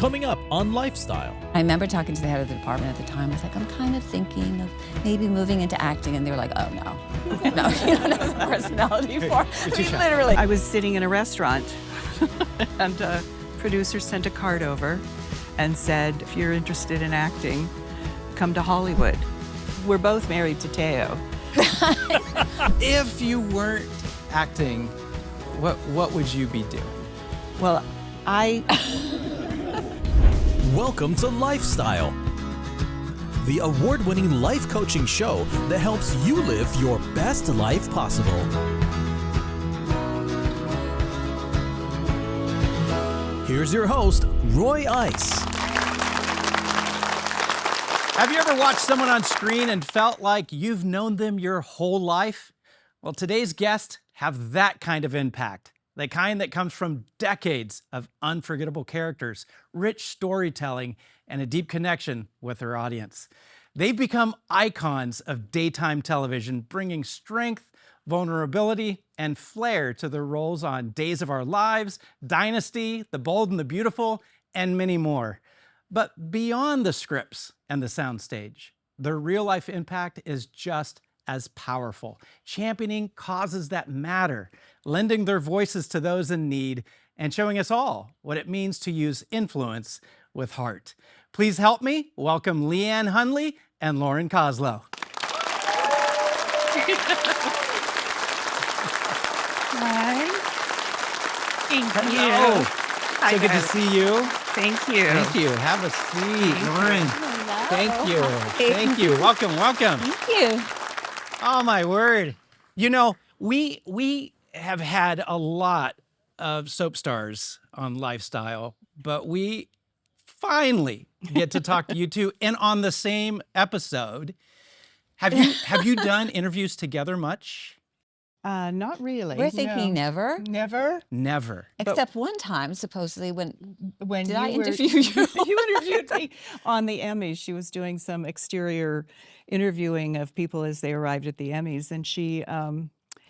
coming up on Lifestyle. I remember talking to the head of the department at the time. I was like, I'm kind of thinking of maybe moving into acting. And they were like, oh, no. No, you don't have the personality for it. Literally. I was sitting in a restaurant and a producer sent a card over and said, if you're interested in acting, come to Hollywood. We're both married to Thaao. If you weren't acting, what would you be doing? Well, Welcome to Lifestyle, the award-winning life coaching show that helps you live your best life possible. Here's your host, Roy Ice. Have you ever watched someone on screen and felt like you've known them your whole life? Well, today's guests have that kind of impact. The kind that comes from decades of unforgettable characters, rich storytelling, and a deep connection with their audience. They've become icons of daytime television, bringing strength, vulnerability, and flair to their roles on Days of Our Lives, Dynasty, The Bold and the Beautiful, and many more. But beyond the scripts and the soundstage, their real-life impact is just as powerful, championing causes that matter, lending their voices to those in need, and showing us all what it means to use influence with heart. Please help me welcome Leann Hunley and Lauren Koslow. Hi. Thank you. Hello. Hi, So good to guys. see you. Thank you. Thank you. Have a seat, Lauren. Thank you. Thank you. Welcome, welcome. Thank you. Oh, my word. You know, we have had a lot of soap stars on Lifestyle, but we finally get to talk to you two and on the same episode. Have you done interviews together much? Not really. We're thinking no. never. Never? Never. Except one time, supposedly, when When I you were- interview you? You interviewed me on the Emmys. She was doing some exterior interviewing of people as they arrived at the Emmys, and she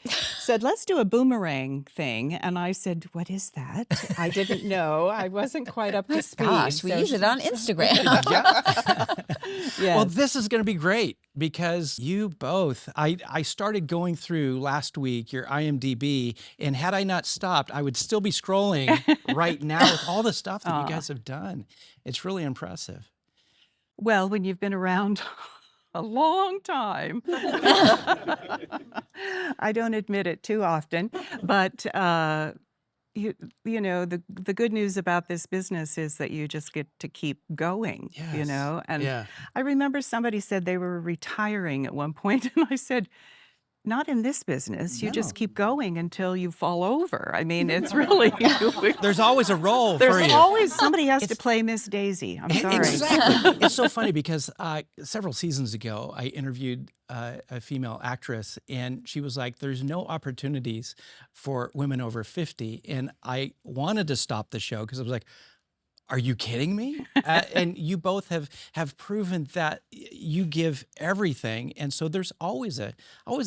said, let's do a boomerang thing. And I said, what is that? I didn't know. I wasn't quite up to speed. Gosh, we So use it on Instagram. Yes. Well, this is going to be great because you both, I started going through last week your IMDb, and had I not stopped, I would still be scrolling right now with all the stuff that you guys have done. It's really impressive. Well, when you've been around a long time, I don't admit it too often, but you know, the good news about this business is that you just get to keep going, you Yes. know? And Yeah. I remember somebody said they were retiring at one point, and I said, not in this business. You just keep going until you fall over. I mean, it's really... There's always a role for There's you. always somebody has to play Miss Daisy. I'm sorry. Exactly. It's so funny because several seasons ago, I interviewed a female actress, and she was like, there's no opportunities for women over 50. And I wanted to stop the show because I was like, are you kidding me? And you both have proven that you give everything, and so there's always a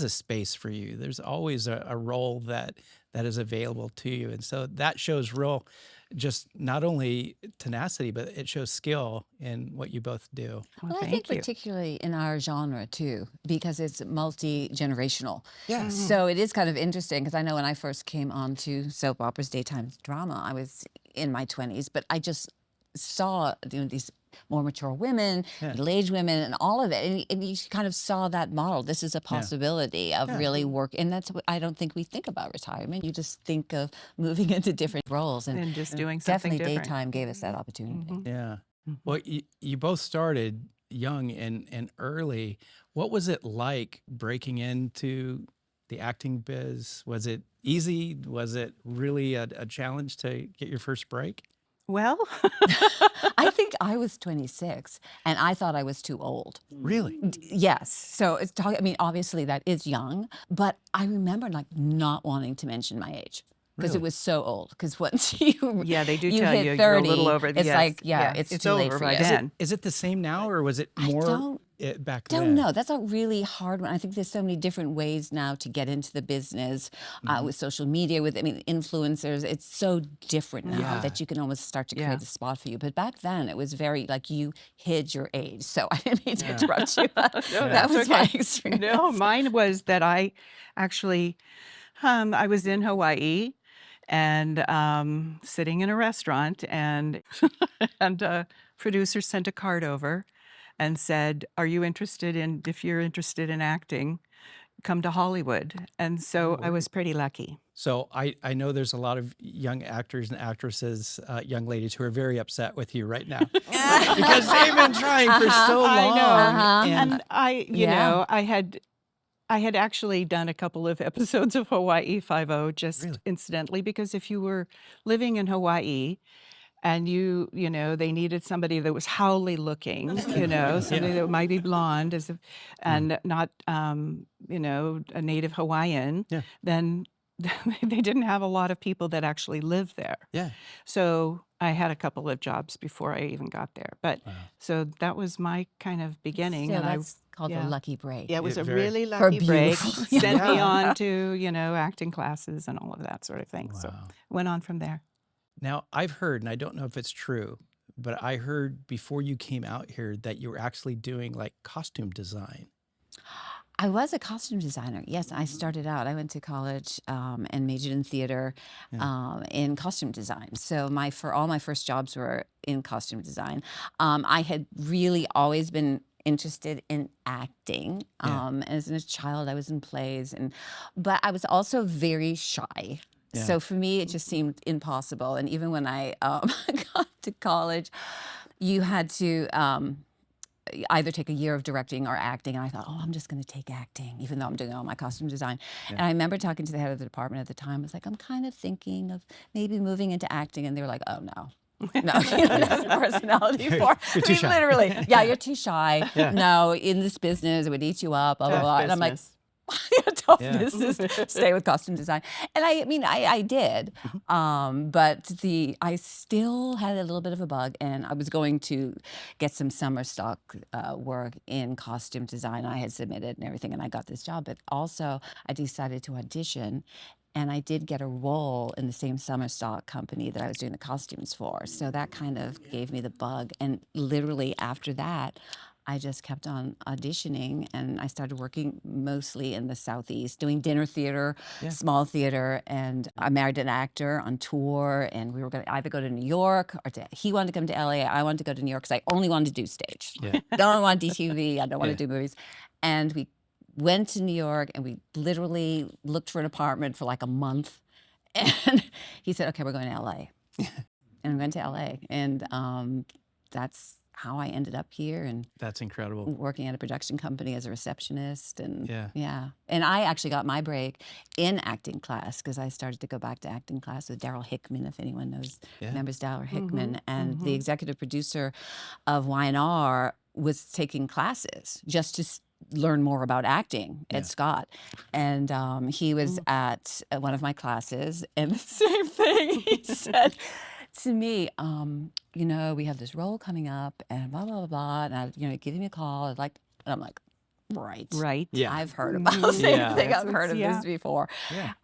space for you. There's always a role that is available to you, and so that shows real, just not only tenacity, but it shows skill in what you both do. Well, I thank think you. particularly in our genre too, because it's multi-generational. Yes. So it is kind of interesting because I know when I first came on to soap operas, daytime drama, I was in my 20s, but I just saw these more mature women, middle-aged women, and all of it. And you kind of saw that model. This is a possibility of really work. And that's what I don't think we think about retirement. You just think of moving into different roles. And just doing something definitely different. daytime gave us that opportunity. Yeah. Well, you both started young and early. What was it like breaking into the acting biz? Was it easy? Was it really a challenge to get your first break? Well, I think I was 26 and I thought I was too old. Really? Yes. So it's I mean, obviously that is young, but I remember like not wanting to mention my age. Because it was so old. Because once you yeah, they do you tell hit you 30, you're a little over. it's yes, like, yes, it's too over late for by you. then. Is it the same now, or was it I more? don't it back Don't then? know. That's a really hard one. I think there's so many different ways now to get into the business with social media, with influencers. It's so different now Yeah. that you can almost start to create Yeah. a spot for you. But back then, it was very like you hid your age. So I didn't mean to interrupt you. That was my experience. No, mine was that I actually, I was in Hawaii and sitting in a restaurant, and and a producer sent a card over and said, "Are you interested in? If you're interested in acting, come to Hollywood." And so I was pretty lucky. So I know there's a lot of young actors and actresses, young ladies who are very upset with you right now because they've been trying for so long. I know, And and I, you know, I had actually done a couple of episodes of Hawaii Five-0 just incidentally, because if you were living in Hawaii and you know, they needed somebody that was howly looking, you know, somebody that might be blonde and not, you know, a native Hawaiian, then they didn't have a lot of people that actually lived there. Yeah. So I had a couple of jobs before I even got there. But so that was my kind of beginning. So and that's called a lucky break. yeah, it was Yeah, a very- really For lucky break. beautiful Sent me Yeah. on to, you know, acting classes and all of that sort of thing. So Wow. went on from there. Now, I've heard, and I don't know if it's true, but I heard before you came out here that you were actually doing like costume design. I was a costume designer. Yes, I started out. I went to college and majored in theater in costume design. So all my first jobs were in costume design. I had really always been interested in acting. As a child, I was in plays, but I was also very shy. So for me, it just seemed impossible. And even when I got to college, you had to either take a year of directing or acting. And I thought, oh, I'm just going to take acting, even though I'm doing all my costume design. And I remember talking to the head of the department at the time. I was like, I'm kind of thinking of maybe moving into acting. And they were like, oh, no. No, you don't have the personality for You're too shy. Literally, yeah, you're too shy. No, in this business, it would eat you up, blah, blah, blah. And I'm like, tough business, stay with costume design. And I mean, I did, but I still had a little bit of a bug, and I was going to get some summer stock work in costume design. I had submitted and everything, and I got this job, but also I decided to audition. And I did get a role in the same summer stock company that I was doing the costumes for. So that kind of gave me the bug. And literally after that, I just kept on auditioning, and I started working mostly in the Southeast, doing dinner theater, small theater, and I married an actor on tour, and we were going to either go to New York or he wanted to come to LA. I wanted to go to New York because I only wanted to do stage. Don't want DTV. I don't want to do movies. And we went to New York, and we literally looked for an apartment for like a month. And he said, okay, we're going to LA. And we went to LA. And that's how I ended up here, and That's incredible. working at a production company as a receptionist. And Yeah. And I actually got my break in acting class because I started to go back to acting class with Daryl Hickman, if anyone knows, remembers Daryl Hickman. And the executive producer of Y&R was taking classes just to learn more about acting at Scott. And he was at one of my classes, and the same thing he said to me, you know, we have this role coming up and blah, blah, blah, blah. And give me a call. And I'm like, right. Yeah. I've heard about the same thing. I've heard of this before.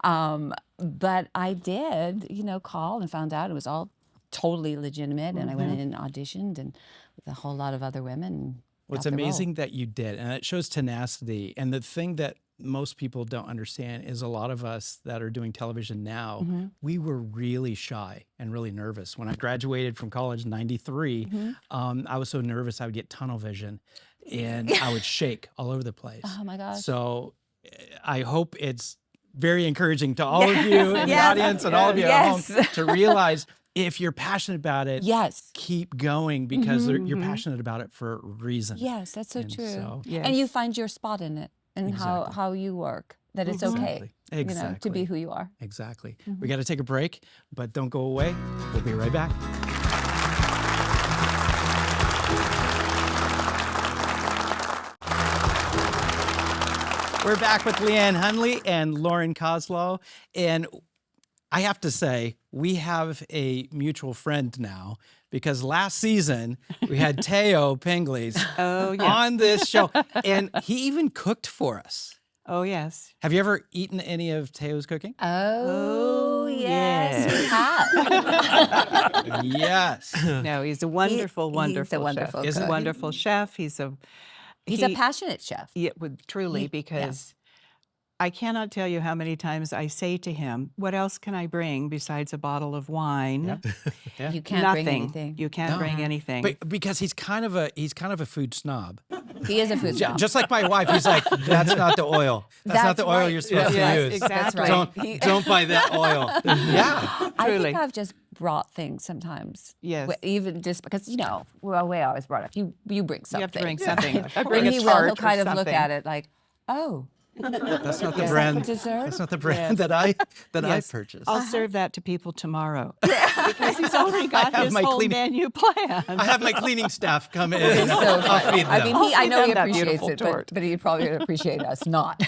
But I did, call and found out it was all totally legitimate. And I went in and auditioned and with a whole lot of other women. And Well, it's got the role. amazing that you did, and it shows tenacity. And the thing that most people don't understand is a lot of us that are doing television now, we were really shy and really nervous. When I graduated from college in '93, I was so nervous I would get tunnel vision, and I would shake all over the place. Oh my gosh. So I hope it's very encouraging to all of you in the audience and all of you at home to realize if you're passionate about it, keep going because you're passionate about it for a reason. Yes, that's so true. So, And you find your spot in it and how you work, that it's okay to be who you are. Exactly. We got to take a break, but don't go away. We'll be right back. We're back with Leann Hunley and Lauren Koslow. And I have to say, we have a mutual friend now because last season we had Thaao Penghlis Oh, yes. on this show, and he even cooked for us. Oh, yes. Have you ever eaten any of Thao's cooking? Oh, yes, we have. Yes. No, he's a wonderful, wonderful He's a wonderful chef. He's a cook. wonderful chef. He's a passionate chef. Yeah, truly, Yeah. because I cannot tell you how many times I say to him, "What else can I bring besides a bottle of wine?" Yeah. You can't Nothing. bring anything. You can't bring anything. But because he's kind of a food snob. He is a food snob. Just like my wife, he's like, that's not the oil. That's not That's the oil right. you're supposed Yes, to use. exactly. That's right. Don't buy that oil. Yeah. I Truly. think I've just brought things sometimes. Yes. Even just because, the way I was brought up, you bring something. You have to bring something. I bring And a he will. tart He'll or kind of look something. at it like, oh. That's not the Is that brand. for dessert? That's not the brand that I purchased. I'll serve that to people tomorrow because he's already got have his my whole cleaning- menu planned. I have my cleaning staff come in and So I'll feed them. I mean, I know he That appreciates beautiful it, tort. but he'd probably appreciate us not.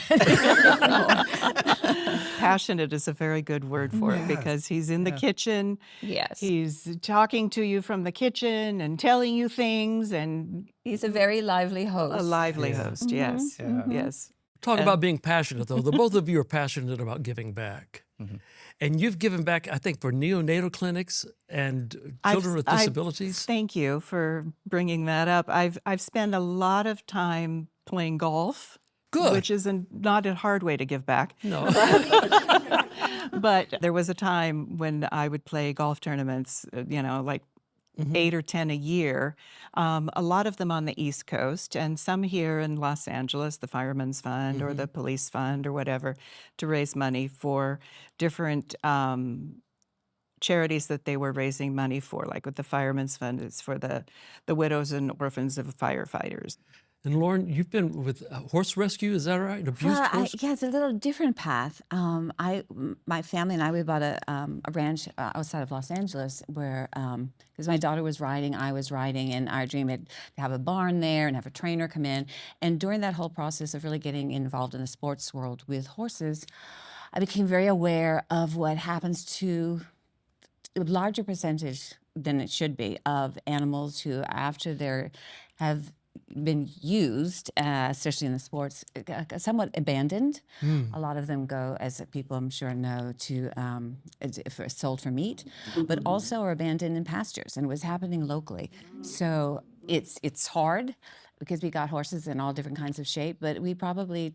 Passionate is a very good word for it because he's in the kitchen. Yes. He's talking to you from the kitchen and telling you things, and He's a very lively host. a lively host. Yes. Yes. Talk about being passionate, though. The both of you are passionate about giving back. And you've given back, I think, for neonatal clinics and children with disabilities. Thank you for bringing that up. I've spent a lot of time playing golf. Good. Which is not a hard way to give back. No. But there was a time when I would play golf tournaments, like 8 or 10 a year, a lot of them on the East Coast and some here in Los Angeles, the Fireman's Fund or the Police Fund or whatever, to raise money for different charities that they were raising money for. Like with the Fireman's Fund, it's for the widows and orphans of firefighters. And Lauren, you've been with horse rescue, is that right? Abused horse? Yeah, it's a little different path. My family and I, we bought a ranch outside of Los Angeles where, because my daughter was riding, I was riding, and our dream had to have a barn there and have a trainer come in. And during that whole process of really getting involved in the sports world with horses, I became very aware of what happens to a larger percentage than it should be of animals who, after they have been used, especially in the sports, somewhat abandoned. A lot of them go, as people I'm sure know, to sold for meat, but also are abandoned in pastures, and it was happening locally. So it's hard because we got horses in all different kinds of shape, but we probably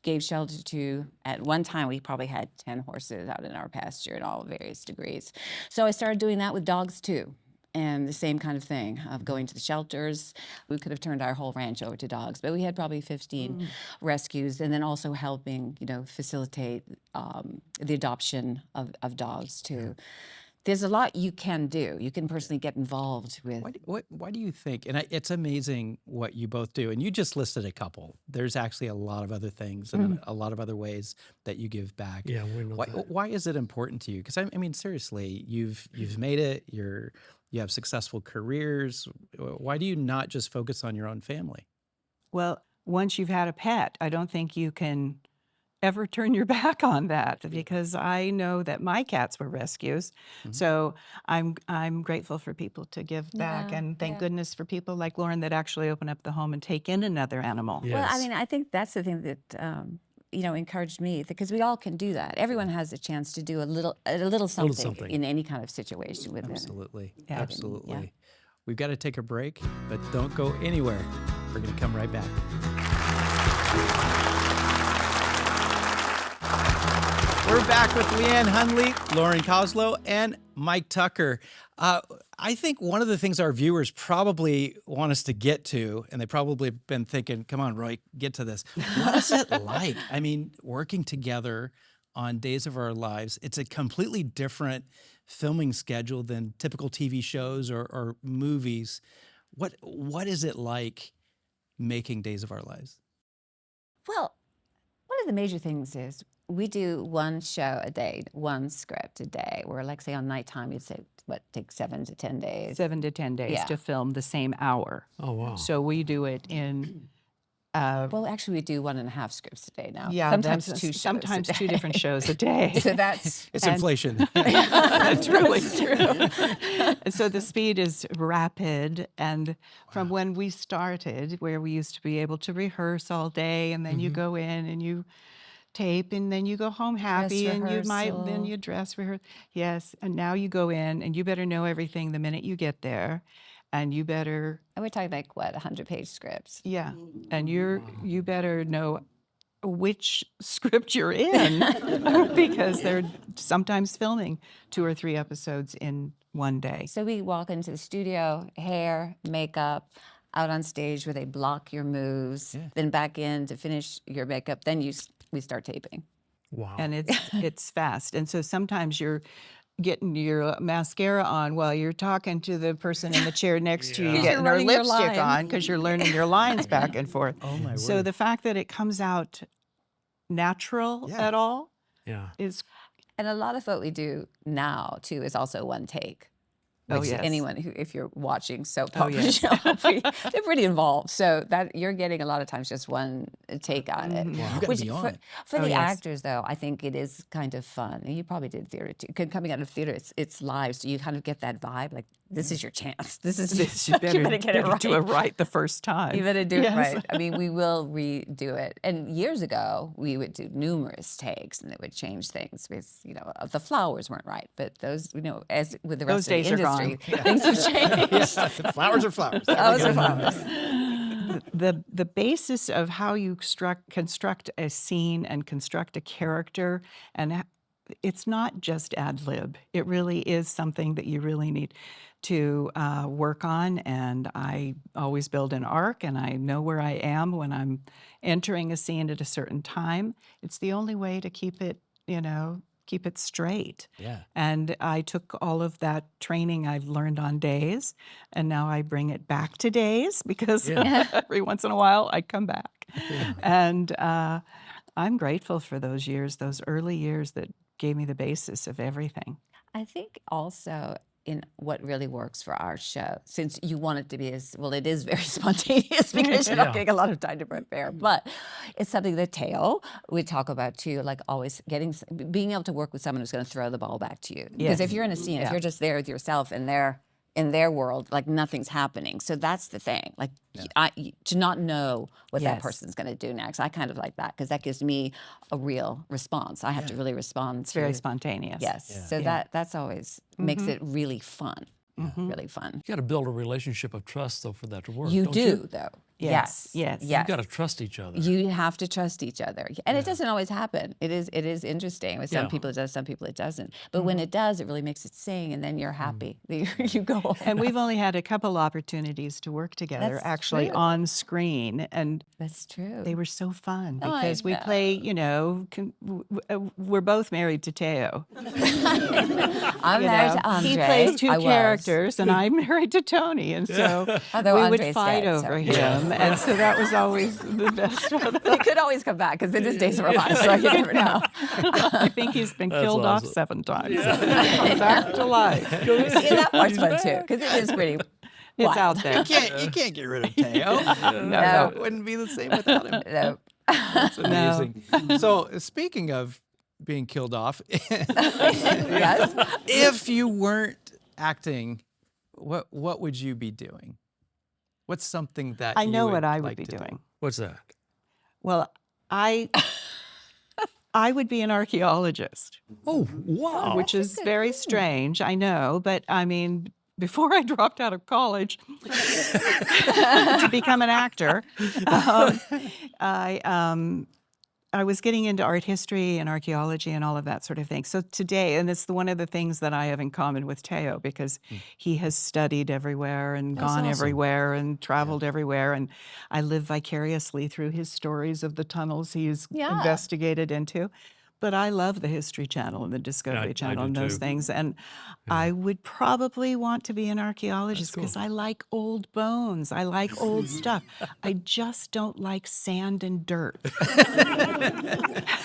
gave shelter to, at one time, we probably had 10 horses out in our pasture in all various degrees. So I started doing that with dogs too. And the same kind of thing of going to the shelters. We could have turned our whole ranch over to dogs, but we had probably 15 rescues, and then also helping, facilitate the adoption of dogs too. There's a lot you can do. You can personally get involved with. Why do you think, and it's amazing what you both do, and you just listed a couple. There's actually a lot of other things and a lot of other ways that you give back. Yeah, we know that. Why is it important to you? Because I mean, seriously, you've made it. You have successful careers. Why do you not just focus on your own family? Well, once you've had a pet, I don't think you can ever turn your back on that because I know that my cats were rescues. So I'm grateful for people to give back, and thank goodness for people like Lauren that actually open up the home and take in another animal. Yes. Well, I mean, I think that's the thing that encouraged me, because we all can do that. Everyone has a chance to do a little something, something. in any kind of situation with it. Absolutely. Yeah. Absolutely. Yeah. We've got to take a break, but don't go anywhere. We're going to come right back. We're back with Leann Hunley, Lauren Koslow, and Mike Tucker. I think one of the things our viewers probably want us to get to, and they probably have been thinking, come on, Roy, get to this. What is it like? I mean, working together on Days of Our Lives, it's a completely different filming schedule than typical TV shows or movies. What is it like making Days of Our Lives? Well, one of the major things is we do one show a day, one script a day. Where, like, say, on nighttime, you'd say, take 7 to 10 days. 7 to 10 days Yeah. to film the same hour. Oh, wow. So we do it in Well, actually, we do 1.5 scripts a day now. Yeah, sometimes that's 2 shows. sometimes a day. 2 different shows a day. So that's It's inflation. It's really true. So the speed is rapid, and from when we started, where we used to be able to rehearse all day, and then you go in and you tape, and then you go home happy, and then rehearsal. you dress rehearse. Yes, and now you go in, and you better know everything the minute you get there, and you better and we're talking like what 100-page scripts. yeah, and you better know which script you're in because they're sometimes filming 2 or 3 episodes in one day. So we walk into the studio, hair, makeup, out on stage where they block your moves, then back in to finish your makeup. Then we start taping. Wow. And it's fast. And so sometimes you're getting your mascara on while you're talking to the person in the chair next to you, You're getting her learning your lipstick lines. on because you're learning your lines back and forth. Oh my So word. the fact that it comes out natural Yeah. at all Yeah. is And a lot of what we do now too is also one take. Oh, Which yes. anyone who, if you're watching soap Oh, opera yes. show, they're pretty involved. So that you're getting a lot of times just one take on it. You gotta Which be on. for Oh, the yes. actors though, I think it is kind of fun. And you probably did theater too. Coming out of theater, it's live, so you kind of get that vibe. Like this is your chance. This is you better, you better get it right. do it right the first time. You better do Yes. it right. I mean, we will redo it. And years ago, we would do numerous takes, and it would change things because the flowers weren't right. But those, as with the rest Those days of the are industry, things have changed. Flowers are flowers. Flowers are flowers. The basis of how you construct a scene and construct a character, and it's not just ad lib. It really is something that you really need to work on. And I always build an arc, and I know where I am when I'm entering a scene at a certain time. It's the only way to keep it, keep it straight. Yeah. And I took all of that training I've learned on days, and now I bring it back to days because every once in a while I come back. And I'm grateful for those years, those early years that gave me the basis of everything. I think also in what really works for our show, since you want it to be it is very spontaneous because you're not getting a lot of time to prepare, but it's something that Thaao would talk about too, like always being able to work with someone who's going to throw the ball back to you. Because if you're in a scene, if you're just there with yourself and they're in their world, like nothing's happening. So that's the thing. Like to not know what that person's going to do next. I kind of like that because that gives me a real response. I have to really respond. It's very spontaneous. Yes. So that's always makes it really fun. Really fun. You got to build a relationship of trust, though, for that to work. You don't do, though. Yes. Yes. You got to trust each other. You have to trust each other, and it doesn't always happen. It is interesting. With some people it does, some people it doesn't. But when it does, it really makes it sing, and then you're happy. You go home. And we've only had a couple opportunities to work together, That's actually true. on screen, and That's true. they were so fun Oh, I because we know. play. We're both married to Thaao. I'm married to Andre. He plays 2 I was. characters, and I'm married to Tony, and so Although we Andre's would fight dead, over so- him, and so that was always the best one. He could always come back because his days are alive, so you never know. I think he's been killed off awesome. 7 times. Come back to life. See, that part's fun too because it is pretty. It's wild. out there. You can't get rid of Thaao. No. It wouldn't be the same without him. No. That's amazing. So speaking of being killed off, Yes. if you weren't acting, what would you be doing? What's something that I you know would what I would like be to do? doing. What's that? Well, I would be an archaeologist, Oh, wow. which is very strange, I know, but I mean, before I dropped out of college to become an actor, I was getting into art history and archaeology and all of that sort of thing. So today, and it's one of the things that I have in common with Thaao because he has studied everywhere and gone everywhere and traveled everywhere, and I live vicariously through his stories of the tunnels he's investigated into. But I love the History Channel and the Discovery I Channel do and those too. things. And I would probably want to be an archaeologist because I like old bones. I like old stuff. I just don't like sand and dirt.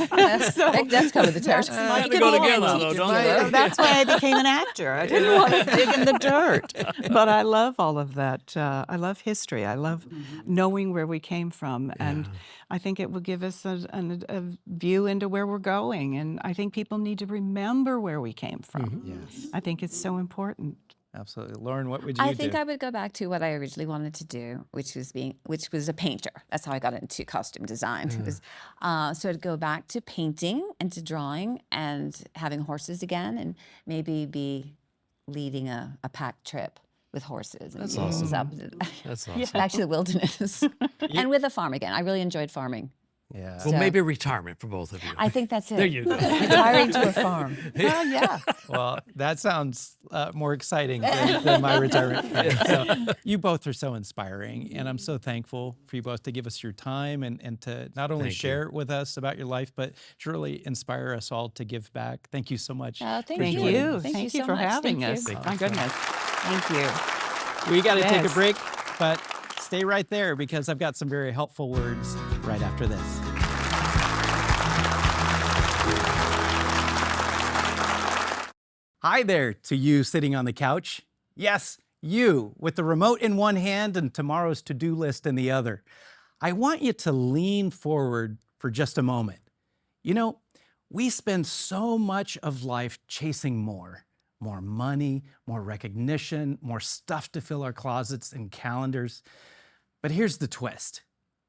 That's covered the territory. Gotta go together, though, don't they? That's why I became an actor. I didn't want to dig in the dirt. But I love all of that. I love history. I love knowing where we came from. And I think it will give us a view into where we're going. And I think people need to remember where we came from. Yes. I think it's so important. Absolutely. Lauren, what would you I do? think I would go back to what I originally wanted to do, which was a painter. That's how I got into costume design. It was, so I'd go back to painting and to drawing and having horses again, and maybe be leading a pack trip with horses. That's And awesome. That's awesome. back to the wilderness, and with a farm again. I really enjoyed farming. Yeah. Well, So- maybe retirement for both of you. I think that's it. There you go. Retiring to a farm. Well, yeah. Well, that sounds more exciting than my retirement plan. So you both are so inspiring, and I'm so thankful for you both to give us your time and to not only Thank you. share with us about your life, but to really inspire us all to give back. Thank you so much. Thank Thank you. you. Thank you so for much. having Thank us. you. My goodness. Thank you. We got to take a Yes. break, but stay right there because I've got some very helpful words right after this. Hi there to you sitting on the couch. Yes, you with the remote in one hand and tomorrow's to-do list in the other. I want you to lean forward for just a moment. You know, we spend so much of life chasing more money, more recognition, more stuff to fill our closets and calendars. But here's the twist.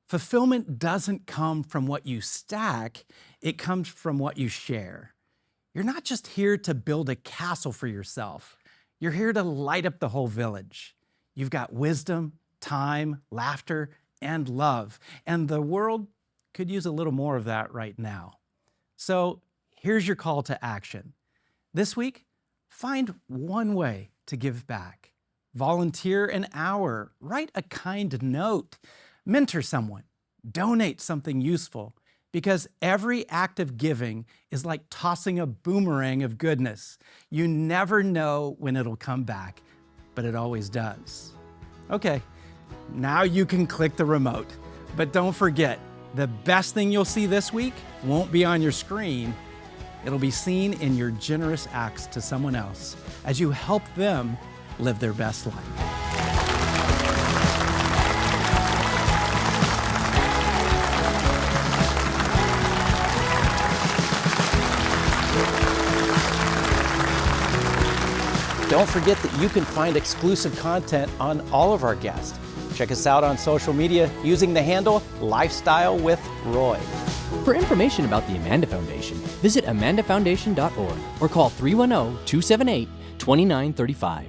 Fulfillment doesn't come from what you stack, it comes from what you share. You're not just here to build a castle for yourself. You're here to light up the whole village. You've got wisdom, time, laughter, and love. And the world could use a little more of that right now. So here's your call to action. This week, find one way to give back. Volunteer an hour, write a kind note, mentor someone, donate something useful. Because every act of giving is like tossing a boomerang of goodness. You never know when it'll come back, but it always does. Okay, now you can click the remote. But don't forget, the best thing you'll see this week won't be on your screen. It'll be seen in your generous acts to someone else as you help them live their best life. Don't forget that you can find exclusive content on all of our guests. Check us out on social media using the handle Lifestyle with Roy. For information about the Amanda Foundation, visit amandafoundation.org or call 310-278-2935.